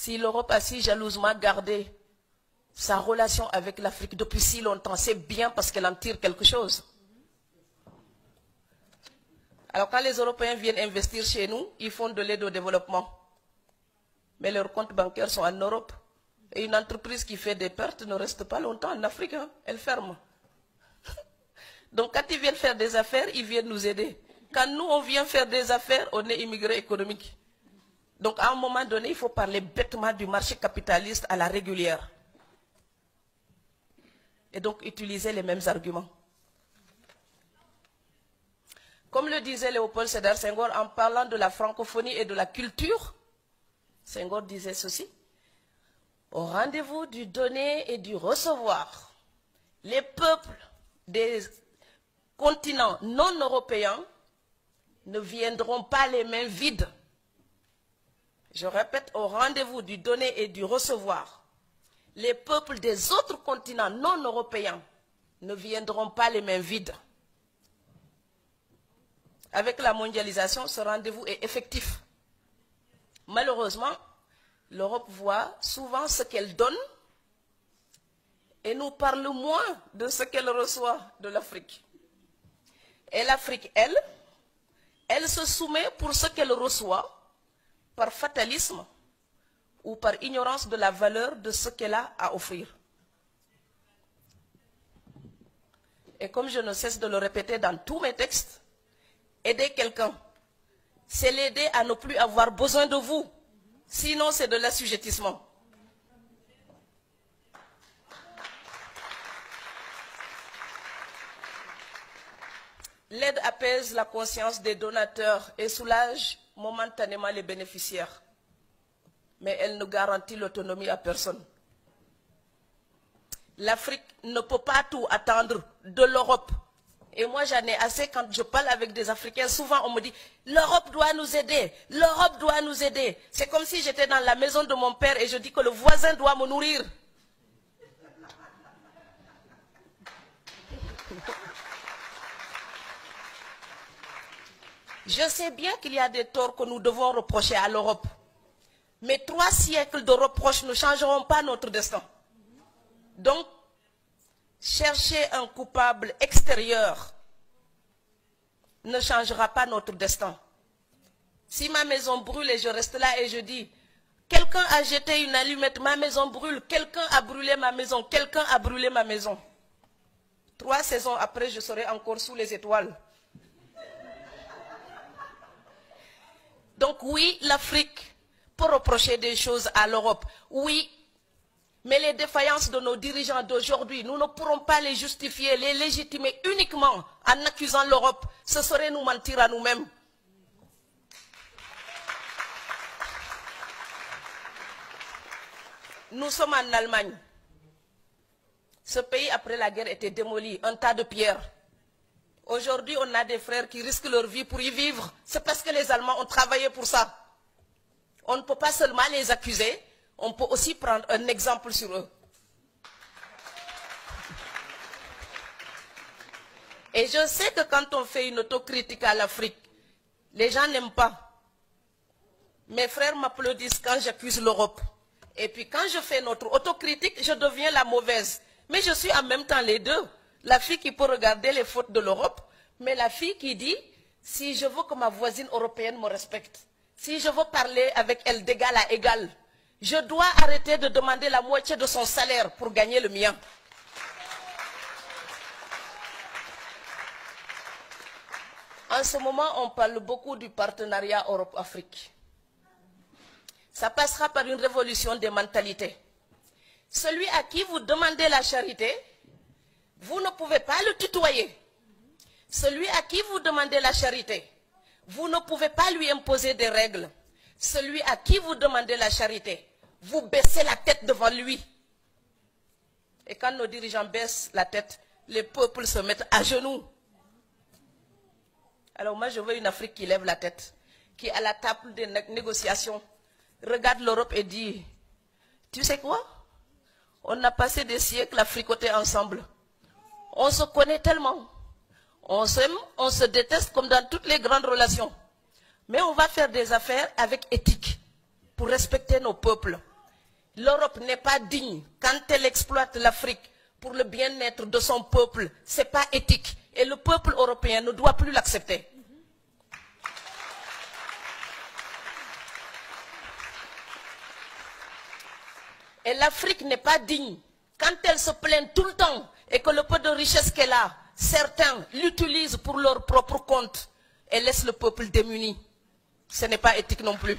Si l'Europe a si jalousement gardé sa relation avec l'Afrique depuis si longtemps, c'est bien parce qu'elle en tire quelque chose. Alors quand les Européens viennent investir chez nous, ils font de l'aide au développement. Mais leurs comptes bancaires sont en Europe. Et une entreprise qui fait des pertes ne reste pas longtemps en Afrique, hein, elle ferme. Donc quand ils viennent faire des affaires, ils viennent nous aider. Quand nous, on vient faire des affaires, on est immigrés économiques. Donc à un moment donné, il faut parler bêtement du marché capitaliste à la régulière. Et donc utiliser les mêmes arguments. Comme le disait Léopold Sédar Senghor en parlant de la francophonie et de la culture, Senghor disait ceci: au rendez-vous du donner et du recevoir, les peuples des continents non européens ne viendront pas les mains vides. Je répète, au rendez-vous du donner et du recevoir, les peuples des autres continents non européens ne viendront pas les mains vides. Avec la mondialisation, ce rendez-vous est effectif. Malheureusement, l'Europe voit souvent ce qu'elle donne et nous parle moins de ce qu'elle reçoit de l'Afrique. Et l'Afrique, elle se soumet pour ce qu'elle reçoit par fatalisme ou par ignorance de la valeur de ce qu'elle a à offrir. Et comme je ne cesse de le répéter dans tous mes textes, aider quelqu'un, c'est l'aider à ne plus avoir besoin de vous. Sinon, c'est de l'assujettissement. L'aide apaise la conscience des donateurs et soulage momentanément les bénéficiaires. Mais elle ne garantit l'autonomie à personne. L'Afrique ne peut pas tout attendre de l'Europe. Et moi, j'en ai assez quand je parle avec des Africains. Souvent, on me dit, l'Europe doit nous aider, l'Europe doit nous aider. C'est comme si j'étais dans la maison de mon père et je dis que le voisin doit me nourrir. Je sais bien qu'il y a des torts que nous devons reprocher à l'Europe. Mais 3 siècles de reproches ne changeront pas notre destin. Donc, chercher un coupable extérieur ne changera pas notre destin. Si ma maison brûle et je reste là et je dis, quelqu'un a jeté une allumette, ma maison brûle, quelqu'un a brûlé ma maison, quelqu'un a brûlé ma maison. 3 saisons après, je serai encore sous les étoiles. Donc oui, l'Afrique peut reprocher des choses à l'Europe. Oui, mais les défaillances de nos dirigeants d'aujourd'hui, nous ne pourrons pas les justifier, les légitimer uniquement en accusant l'Europe. Ce serait nous mentir à nous-mêmes. Nous sommes en Allemagne. Ce pays, après la guerre, était démoli, un tas de pierres. Aujourd'hui, on a des frères qui risquent leur vie pour y vivre. C'est parce que les Allemands ont travaillé pour ça. On ne peut pas seulement les accuser, on peut aussi prendre un exemple sur eux. Et je sais que quand on fait une autocritique à l'Afrique, les gens n'aiment pas. Mes frères m'applaudissent quand j'accuse l'Europe. Et puis quand je fais notre autocritique, je deviens la mauvaise. Mais je suis en même temps les deux. La fille qui peut regarder les fautes de l'Europe, mais la fille qui dit, si je veux que ma voisine européenne me respecte, si je veux parler avec elle d'égal à égal, je dois arrêter de demander la moitié de son salaire pour gagner le mien. En ce moment, on parle beaucoup du partenariat Europe-Afrique. Ça passera par une révolution des mentalités. Celui à qui vous demandez la charité, vous ne pouvez pas le tutoyer. Celui à qui vous demandez la charité, vous ne pouvez pas lui imposer des règles. Celui à qui vous demandez la charité, vous baissez la tête devant lui. Et quand nos dirigeants baissent la tête, les peuples se mettent à genoux. Alors moi, je veux une Afrique qui lève la tête, qui à la table des négociations regarde l'Europe et dit, tu sais quoi? On a passé des siècles à fricoter ensemble. On se connaît tellement. On s'aime, on se déteste comme dans toutes les grandes relations. Mais on va faire des affaires avec éthique pour respecter nos peuples. L'Europe n'est pas digne quand elle exploite l'Afrique pour le bien-être de son peuple. Ce n'est pas éthique. Et le peuple européen ne doit plus l'accepter. Et l'Afrique n'est pas digne quand elle se plaint tout le temps et que le peu de richesse qu'elle a, certains l'utilisent pour leur propre compte et laissent le peuple démuni. Ce n'est pas éthique non plus.